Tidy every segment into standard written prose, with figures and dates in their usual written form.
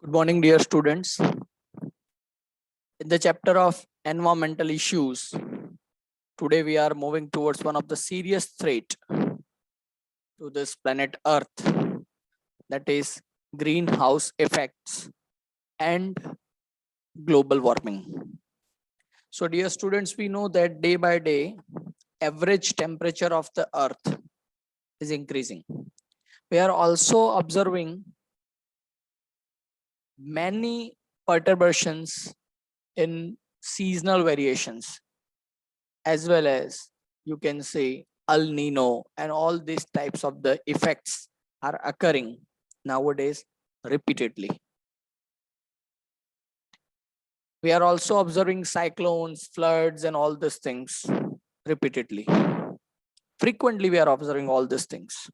Good morning, dear students. In the chapter of environmental issues, today we are moving towards one of the serious threat to this planet Earth, that is greenhouse effects and global warming. So, dear students, we know that day by day, average temperature of the Earth is increasing. We are also observing many perturbations in seasonal variations, as well as you can say El Nino, and all these types of the effects are occurring nowadays repeatedly. We are also observing cyclones, floods, and all these things repeatedly. Frequently, we are observing all these things.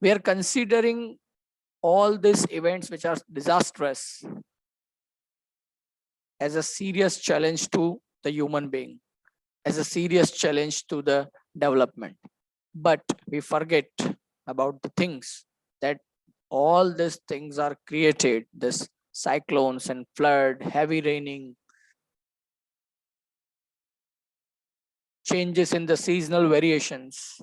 We are considering all these events which are disastrous as a serious challenge to the human being, as a serious challenge to the development. But we forget about the things that all these things are created, this cyclones and flood, heavy raining, changes in the seasonal variations.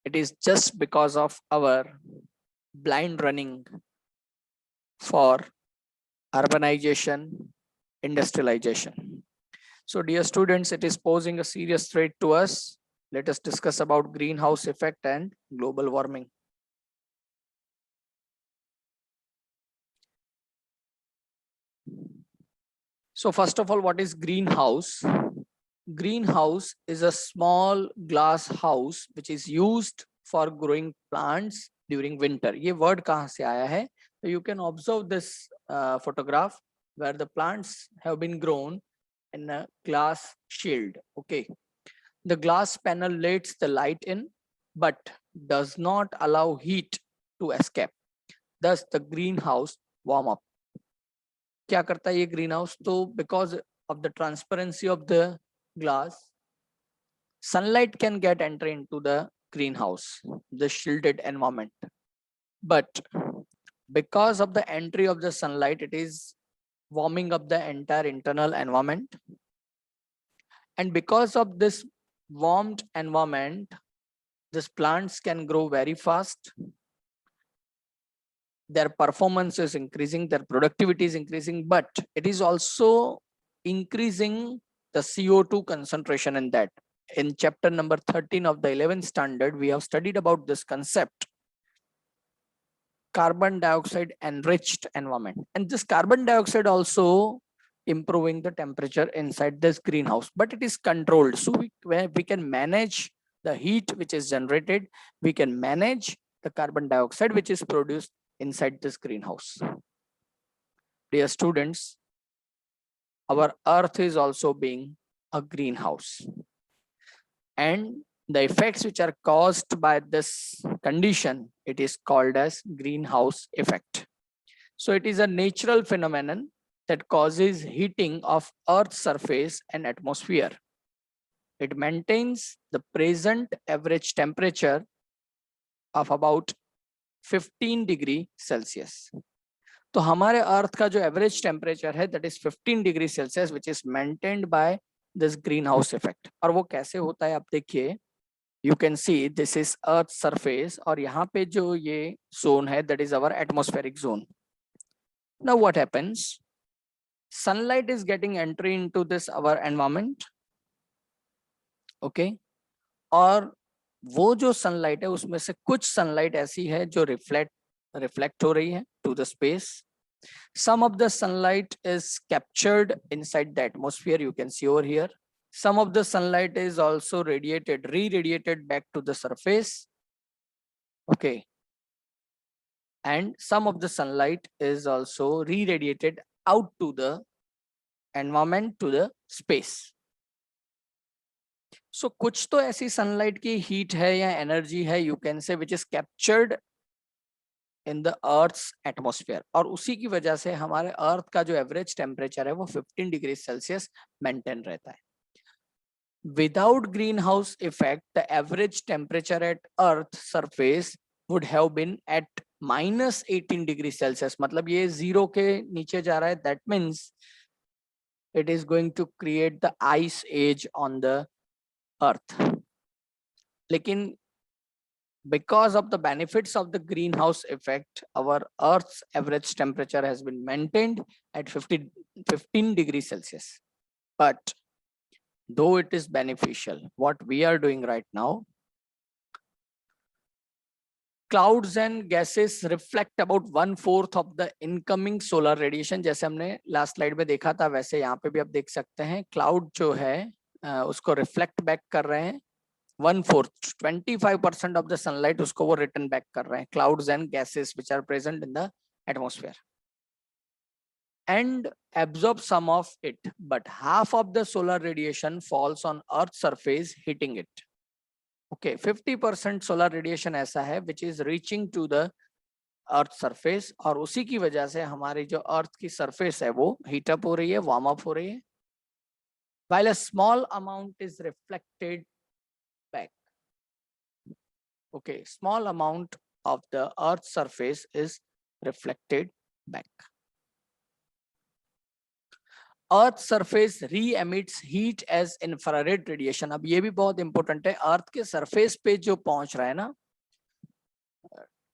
It is just because of our blind running for urbanization, industrialization. So dear students, it is posing a serious threat to us. Let us discuss about greenhouse effect and global warming. So first of all, what is greenhouse? Greenhouse is a small glass house which is used for growing plants during winter. ये word कहाँ से आया है? So you can observe this photograph where the plants have been grown in a glass shield. Okay, the glass panel lets the light in, but does not allow heat to escape. Thus, the greenhouse warm up. क्या करता है ये green house? तो because of the transparency of the glass, sunlight can get entry into the greenhouse, the shielded environment. But because of the entry of the sunlight, it is warming up the entire internal environment. And because of this warmed environment, these plants can grow very fast. Their performance is increasing, their productivity is increasing, but it is also increasing the CO2 concentration in that. In chapter number 13 of the 11th standard, we have studied about this concept, carbon dioxide enriched environment. And this carbon dioxide also improving the temperature inside this greenhouse, but it is controlled. So we can manage the heat which is generated, we can manage the carbon dioxide which is produced inside this greenhouse. Dear students, our earth is also being a greenhouse, and the effects which are caused by this condition, it is called as greenhouse effect. So it is a natural phenomenon that causes heating of earth's surface and atmosphere. It maintains the present average temperature of about 15 degree Celsius. तो हमारे अर्थ का जो average temperature है that is 15 degree Celsius which is maintained by this green house effect. और वो कैसे होता है आप देखिए, you can see this is earth surface, और यहाँ पे जो ये जोन है that is our atmospheric zone. Now what happens, sunlight is getting entry into this our environment. Okay, और वो जो सनलाइट है उसमें से कुछ सनलाइट ऐसी है जो रिफ्लेक्ट हो रही है to the space. Some of the sunlight is captured inside the atmosphere, you can see over here. Some of the sunlight is also re-radiated back to the surface. Okay, and some of the sunlight is also re-radiated out to the environment, to the space. So कुछ तो ऐसी sunlight की heat है या energy है, you can say, which is captured in the earth's atmosphere, और उसी की वजह से हमारे अर्थ का जो एवरेज टेम्परेचर है वो 15 डिग्री सेल्सियस मेंटेन रहता है. Without green house effect the average temperature at earth surface would have been at -18 degree Celsius, मतलब ये 0 के नीचे जा रहा है, that means it is going to create the ice age on the earth. लेकिन because of the benefits of the greenhouse effect, our earth's average temperature has been maintained at 15 degrees Celsius. But though it is beneficial, what we are doing right now, clouds and gases reflect about 1/4 of the incoming solar radiation. जैसे हमने last slide में देखा था, वैसे यहाँ पे भी आप देख सकते हैं, क्लाउड जो है उसको रिफ्लेक्ट बैक कर रहे हैं 1/4, 25% ऑफ द सनलाइट उसको वो रिटर्न बैक कर रहे हैं, clouds and gases which are present in the atmosphere, and absorb some of it, but half of the solar radiation falls on earth's surface, hitting it. Okay, 50% solar radiation ऐसा है which is reaching to the earth surface, और उसी की वजह से हमारी जो earth की surface है वो heat up हो रही है, warm up हो रही है, while a small amount is reflected back. Okay, small amount of the earth's surface is reflected back. Earth surface reemits heat as infrared radiation. अब ये भी बहुत इंपॉर्टेंट है, अर्थ के सरफेस पे जो पहुंच रहा है ना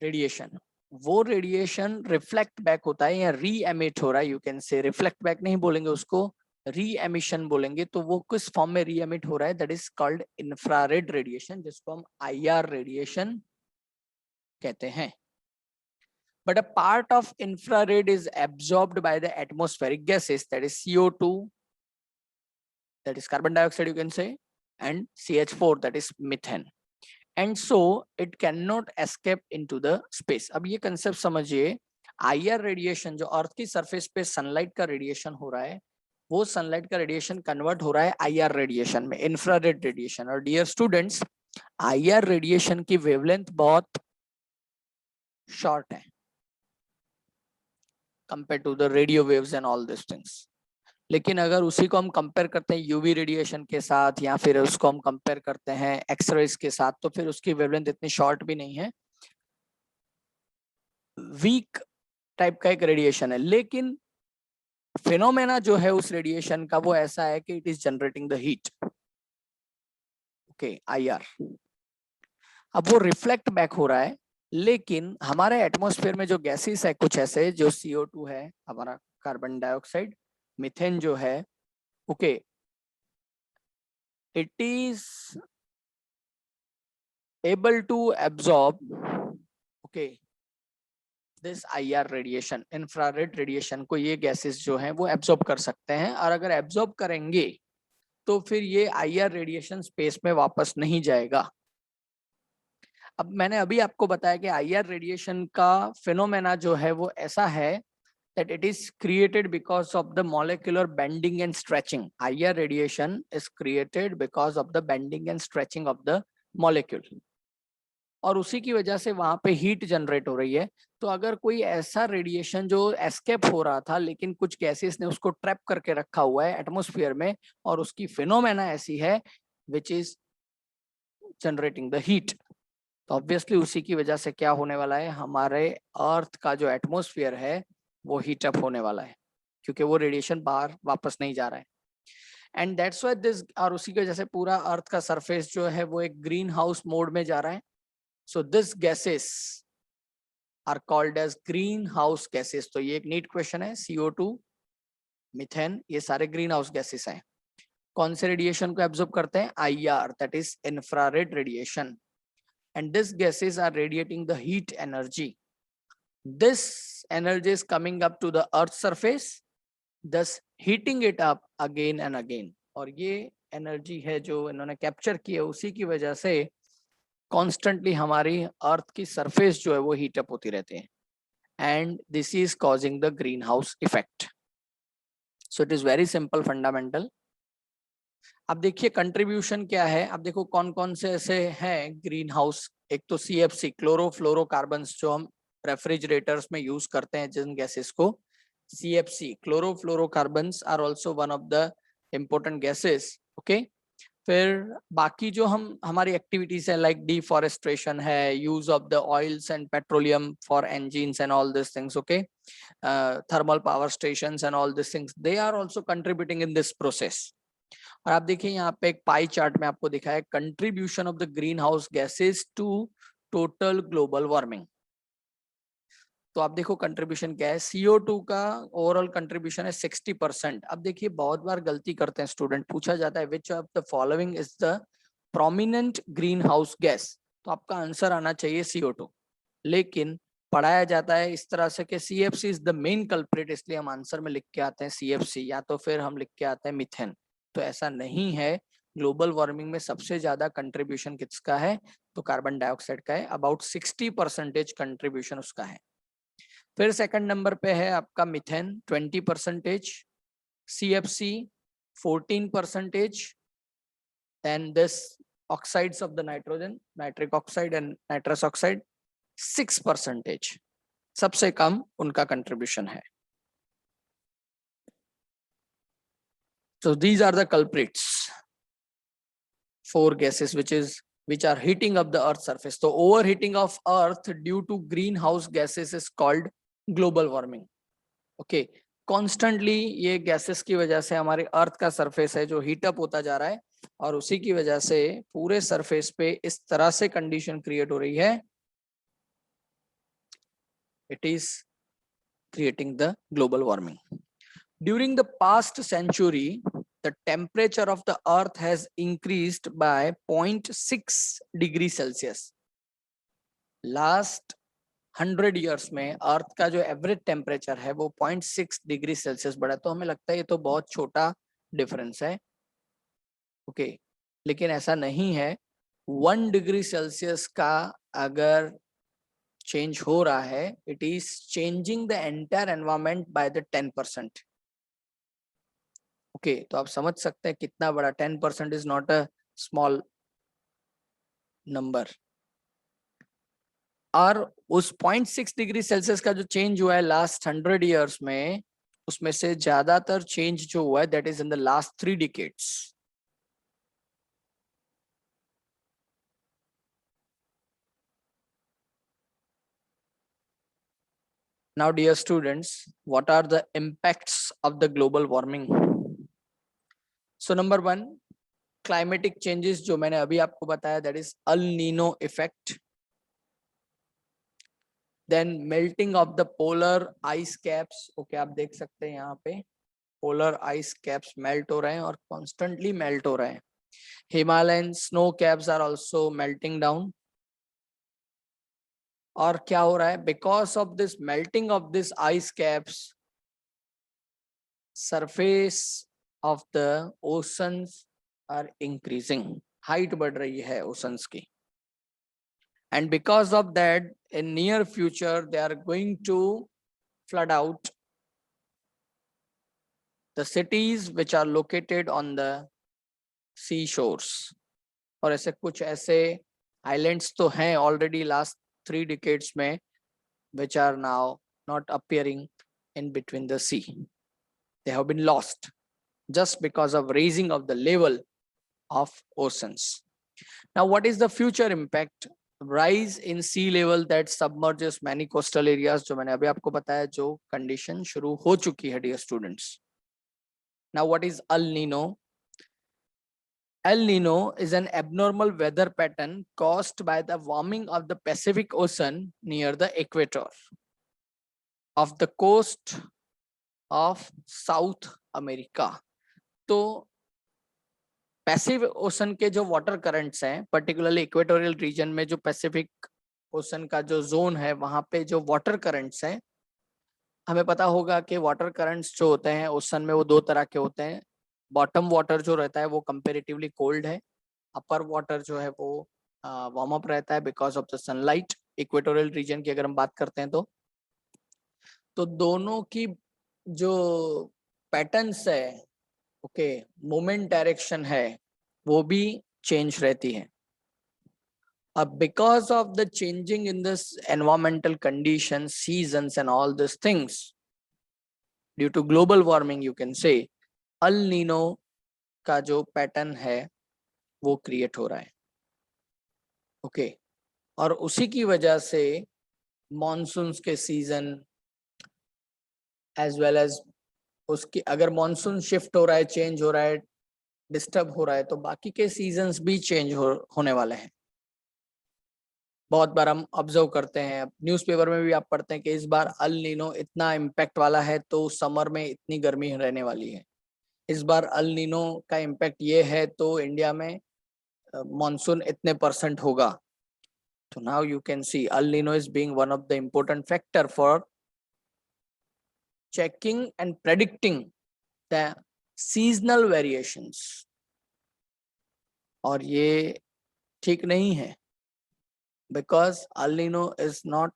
रेडिएशन, वो रेडिएशन रिफ्लेक्ट बैक होता है या री एमिट हो रहा है. यू कैन से रिफ्लेक्ट बैक नहीं बोलेंगे उसको, री एमिशन बोलेंगे. तो वो किस फॉर्म में री एमिट हो रहा है, that is called infrared radiation, जिसको हम IR रेडिएशन कहते हैं. But a part of infrared is absorbed by the atmospheric gases, that is CO2, that is carbon dioxide you can say, and CH4, that is methane, and so it cannot escape into the space. अब ये concept समझिए, IR radiation जो अर्थ की surface पे sunlight का radiation हो रहा है, वो सनलाइट का रेडिएशन कन्वर्ट हो रहा है IR रेडिएशन में, इंफ्रारेड रेडिएशन. और डियर स्टूडेंट्स, IR रेडिएशन की वेवलेंथ बहुत शॉर्ट है compared to the radio waves and all these things. लेकिन अगर उसी को हम कंपेयर करते हैं यूवी रेडिएशन के साथ, या फिर उसको हम कंपेयर करते हैं एक्सरेज के साथ, तो फिर उसकी वेवलेंथ इतनी शॉर्ट भी नहीं है, वीक टाइप का एक रेडिएशन है. लेकिन फिनोमेना जो है उस रेडिएशन का वो ऐसा है कि it is generating the heat. Okay, IR. अब वो रिफ्लेक्ट बैक हो रहा है, लेकिन हमारे एटमॉस्फेयर में जो गैसेस है कुछ ऐसे, जो CO2 है, हमारा कार्बन डाइऑक्साइड, मीथेन जो है, okay, it is able to absorb, okay, this IR radiation, infrared radiation को ये गैसेस जो हैं वो एब्सॉर्ब कर सकते हैं. और अगर एब्सॉर्ब करेंगे तो फिर ये IR रेडिएशन स्पेस में वापस नहीं जाएगा. अब मैंने अभी आपको बताया कि IR रेडिएशन का फिनोमेना जो है वो ऐसा है that it is created because of the molecular bending and stretching. IR radiation is created because of the bending and stretching of the molecule. और उसी की वजह से वहां पे हीट जनरेट हो रही है. तो अगर कोई ऐसा रेडिएशन जो एस्केप हो रहा था, लेकिन कुछ गैसेस ने उसको ट्रैप करके रखा हुआ है एटमॉस्फेयर में, और उसकी फिनोमेना ऐसी है which is generating the heat, तो ऑब्वियसली उसी की वजह से क्या होने वाला है, हमारे अर्थ का जो एटमॉस्फेयर है वो हीट अप होने वाला है, क्योंकि वो रेडिएशन बाहर वापस नहीं जा रहा है. एंड दैट्स व्हाई दिस, और उसी की वजह से पूरा अर्थ का सरफेस जो है वो एक ग्रीन हाउस मोड में जा रहा है. So this gases are called as green house gases. तो ये एक नीट क्वेश्चन है. CO2, मीथेन, ये सारे ग्रीन हाउस गैसेस हैं. कौन से रेडिएशन को एब्जॉर्ब करते हैं, IR, that is infrared radiation. And these gases are radiating the heat energy. This energy is coming up to the earth's surface, thus heating it up again and again. और ये energy है जो इन्होंने capture की है, उसी की वजह से कॉन्स्टेंटली हमारी अर्थ की सरफेस जो है वो हीट अप होती रहती है. And this is causing the green house effect. So it is very simple, fundamental. अब देखिए कंट्रीब्यूशन क्या है. अब देखो कौन कौन से ऐसे हैं ग्रीन हाउस. एक तो CFC, क्लोरोफ्लोरोकार्बन्स, जो हम रेफ्रिजरेटर्स में यूज करते हैं जिन गैसेस को, CFC, chlorofluorocarbons are also one of the important gases. Okay, फिर बाकी जो हमारी एक्टिविटीज है लाइक डिफॉरेस्ट्रेशन है, use of the oils and petroleum for engines and all this things, okay, thermal power stations and all this things, they are also contributing in this process. और आप देखिए यहाँ पे एक पाई चार्ट में आपको दिखा है contribution of the green house gases to total global warming. तो आप देखो कंट्रीब्यूशन क्या है, CO2 का ओवरऑल कंट्रीब्यूशन है 60%। अब देखिए बहुत बार गलती करते हैं स्टूडेंट, पूछा जाता है which of the following is the prominent green house gas, तो आपका आंसर आना चाहिए CO2, लेकिन पढ़ाया जाता है इस तरह से कि CFC is the main culprit, इसलिए हम आंसर में लिख के आते हैं CFC, या तो फिर हम लिख के आते हैं मिथेन। तो ऐसा नहीं है, ग्लोबल वार्मिंग में सबसे ज्यादा कंट्रीब्यूशन किसका है, तो कार्बन डाइऑक्साइड का है, अबाउट 60% कंट्रीब्यूशन उसका है। फिर सेकंड नंबर पे है आपका methane 20%, CFC 14%, then this oxides of the nitrogen, nitric oxide and nitrous oxide 6%, सबसे कम उनका कंट्रीब्यूशन है। So these are the culprits, 4 gases which are heating up the earth's surface. So overheating of earth due to greenhouse gases is called global warming. Okay, constantly ये gases की वजह से हमारे अर्थ का surface है जो हीट अप होता जा रहा है, और उसी की वजह से पूरे सरफेस पे इस तरह से कंडीशन क्रिएट हो रही है, it is creating the global warming. During the past century the temperature of the earth has increased by 0.6 degree Celsius. Last 100 years में अर्थ का जो एवरेज टेम्परेचर है वो 0.6 डिग्री सेल्सियस बढ़ा। तो हमें लगता है ये तो बहुत छोटा डिफरेंस है, ओके, लेकिन ऐसा नहीं है। 1 डिग्री सेल्सियस का अगर चेंज हो रहा है, it is changing the entire environment by the 10%। Okay, तो आप समझ सकते हैं कितना बड़ा 10% is not a small number. और उस 0.6 डिग्री सेल्सियस का जो चेंज हुआ है लास्ट 100 ईयर्स में, उसमें से ज्यादातर चेंज जो हुआ है that is in the last 3 decades. Now dear students, what are the impacts of the global warming? So number 1, climatic changes जो मैंने अभी आपको बताया, that is El Nino effect. Then melting of the polar ice caps. Okay, आप देख सकते हैं यहाँ पे polar ice caps melt हो रहे हैं और constantly melt हो रहे हैं। Himalayan snow caps are also melting down. और क्या हो रहा है, because of this melting of this ice caps, surface of the oceans are increasing, height बढ़ रही है oceans की, and because of that in near future they are going to flood out the cities which are located on the sea shores. और ऐसे कुछ ऐसे islands तो हैं already last 3 decades में which are now not appearing in between the sea. They have been lost just because of raising of the level of oceans. Now, what is the future impact? Rise in sea level that submerges many coastal areas, जो मैंने अभी आपको बताया, जो condition शुरू हो चुकी है dear students. Now, what is El Nino? El Nino is an abnormal weather pattern caused by the warming of the Pacific Ocean near the equator of the coast of South America. तो Pacific ocean के जो water currents हैं, particularly equatorial region में जो Pacific ocean का जो zone है, वहां पे जो वाटर करंट्स हैं, हमें पता होगा कि वाटर करंट्स जो होते हैं ओशन में वो 2 तरह के होते हैं। बॉटम वाटर जो रहता है वो कंपेरेटिवली कोल्ड है, अपर वाटर जो है वो वार्म अप रहता है because of the sunlight. Equatorial region की अगर हम बात करते हैं तो दोनों की जो पैटर्न्स है, ओके, मोमेंट डायरेक्शन है, वो भी चेंज रहती है। अब because of the changing in this environmental condition, seasons and all this things, due to global warming, you can say El Nino का जो पैटर्न है वो क्रिएट हो रहा है। ओके, और उसी की वजह से मॉनसून्स के सीजन एज वेल एज उसकी, अगर मॉनसून शिफ्ट हो रहा है, चेंज हो रहा है, डिस्टर्ब हो रहा है, तो बाकी के सीजन्स भी चेंज होने वाले हैं। बहुत बार हम ऑब्जर्व करते हैं, न्यूज़पेपर में भी आप पढ़ते हैं कि इस बार अल नीनो इतना इम्पैक्ट वाला है, तो समर में इतनी गर्मी रहने वाली है। इस बार अल नीनो का इम्पैक्ट ये है, तो इंडिया में मॉनसून इतने % होगा। तो now you can see El Nino is being one of the important factor for checking and predicting the seasonal variations. और ये ठीक नहीं है, because El Nino is not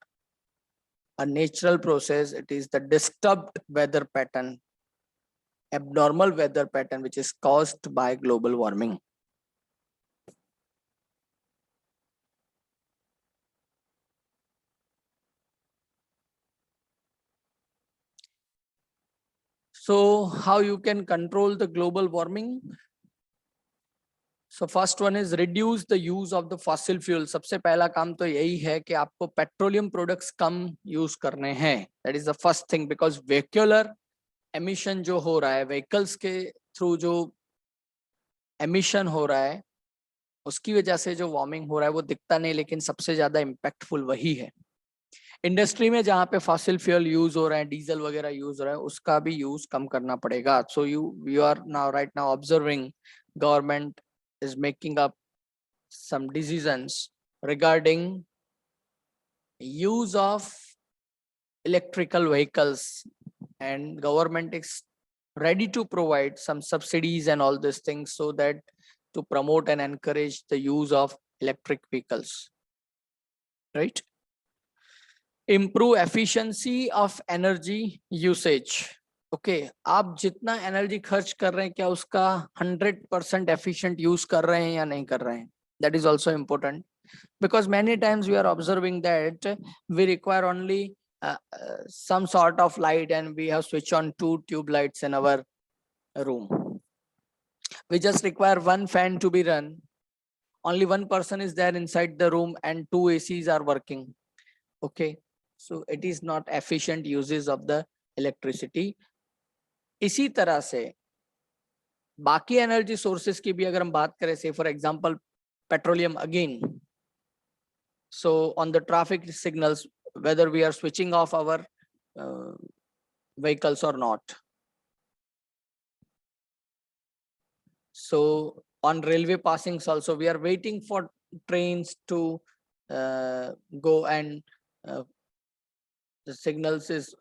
a natural process, it is the disturbed weather pattern, abnormal weather pattern which is caused by global warming. So how you can control the global warming? So first one is reduce the use of the fossil fuel. सबसे पहला काम तो यही है कि आपको petroleum products कम use करने हैं. That is the first thing, because vehicular emission जो हो रहा है, vehicles के थ्रू जो emission हो रहा है, उसकी वजह से जो वार्मिंग हो रहा है वो दिखता नहीं, लेकिन सबसे ज्यादा इम्पैक्टफुल वही है. इंडस्ट्री में जहाँ पे फॉसिल फ्यूल यूज हो रहे हैं, डीजल वगैरह यूज हो रहा है, उसका भी यूज कम करना पड़ेगा. So you are now right now observing government is making up some decisions regarding use of electrical vehicles, and government is ready to provide some subsidies and all these things so that to promote and encourage the use of electric vehicles, right? Improve efficiency of energy usage. Okay, आप जितना energy खर्च कर रहे हैं, क्या उसका 100% efficient use कर रहे हैं या नहीं कर रहे हैं? That is also important, because many times we are observing that we require only some sort of light, and we have switched on 2 tube lights in our room. We just require one fan to be run. Only one person is there inside the room and 2 ACs are working. Okay, so it is not efficient uses of the electricity. इसी तरह से बाकी energy sources की भी अगर हम बात करें, से for example petroleum again. So on the traffic signals, whether we are switching off our vehicles or not. So on railway passings also, we are waiting for trains to go, and the signals is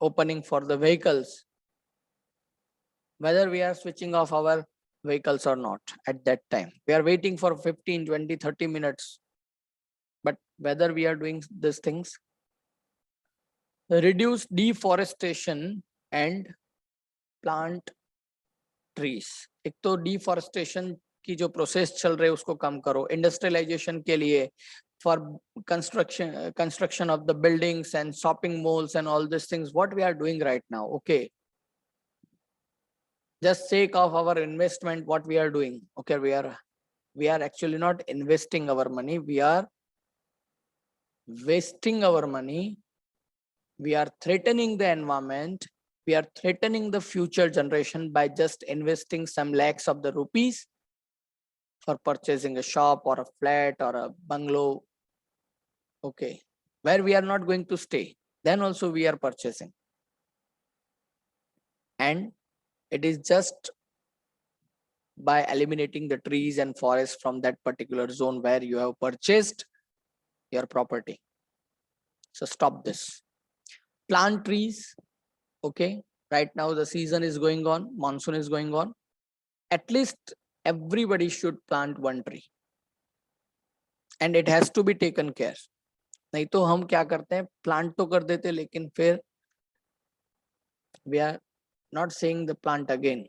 opening for the vehicles, whether we are switching off our vehicles or not. At that time we are waiting for 15, 20, 30 minutes, but whether we are doing these things. Reduce deforestation and plant trees. एक तो deforestation की जो process चल रही है उसको कम करो. Industrialisation के लिए, for construction of the buildings and shopping malls and all this things, what we are doing right now. Okay, just sake of our investment, what we are doing, okay, we are actually not investing our money, we are wasting our money, we are threatening the environment, we are threatening the future generation by just investing some lakhs of the rupees for purchasing a shop or a flat or a bungalow, okay, where we are not going to stay. Then also we are purchasing, and it is just by eliminating the trees and forests from that particular zone where you have purchased your property. So stop this. Plant trees. Okay, right now the season is going on, monsoon is going on. At least everybody should plant one tree, and it has to be taken care. नहीं तो हम क्या करते हैं, plant तो कर देते, लेकिन फिर we are not seeing the plant again.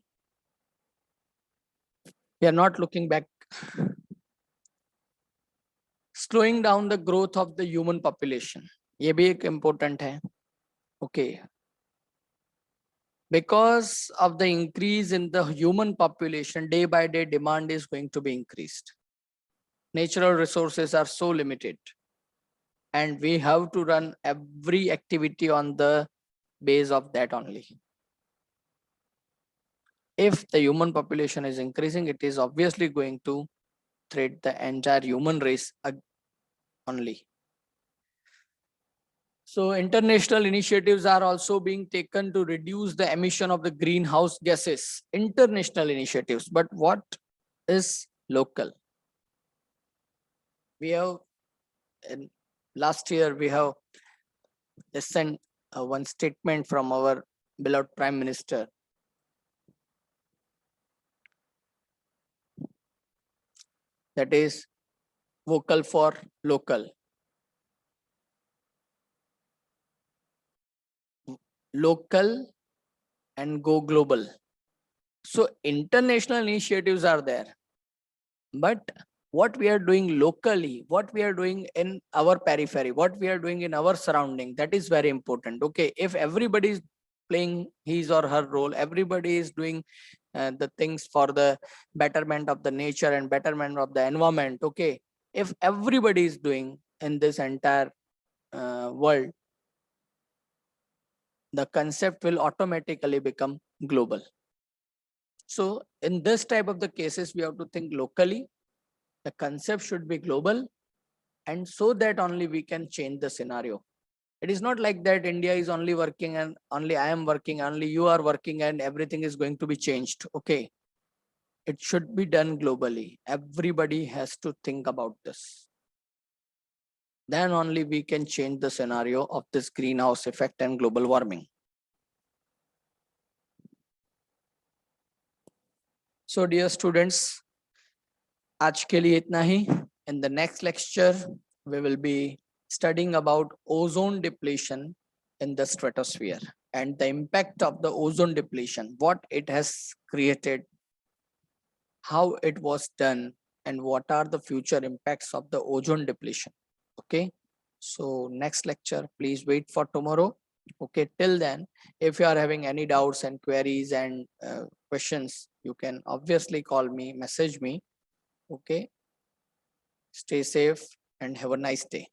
We are not looking back. Slowing down the growth of the human population, ये भी एक important है. Okay, Because of the increase in the human population, day by day demand is going to be increased. Natural resources are so limited, and we have to run every activity on the base of that only. If the human population is increasing, it is obviously going to threat the entire human race only. So international initiatives are also being taken to reduce the emission of the greenhouse gases. International initiatives, but what is local? We have, in last year, we have listened one statement from our beloved Prime Minister. That is vocal for local. Local and go global. So international initiatives are there, but what we are doing locally, what we are doing in our periphery, what we are doing in our surrounding, that is very important. Okay, if everybody is playing his or her role, everybody is doing the things for the betterment of the nature and betterment of the environment. Okay, if everybody is doing in this entire world, the concept will automatically become global. So in this type of the cases, we have to think locally. The concept should be global, and so that only we can change the scenario. It is not like that India is only working and only I am working, only you are working, and everything is going to be changed. Okay. It should be done globally. Everybody has to think about this. Then only we can change the scenario of this greenhouse effect and global warming. So dear students, आज के लिए इतना ही. In the next lecture, we will be studying about ozone depletion in the stratosphere and the impact of the ozone depletion, what it has created, how it was done, and what are the future impacts of the ozone depletion. Okay, so next lecture, please wait for tomorrow. Okay, till then, if you are having any doubts and queries and questions, you can obviously call me, message me. Okay, stay safe and have a nice day.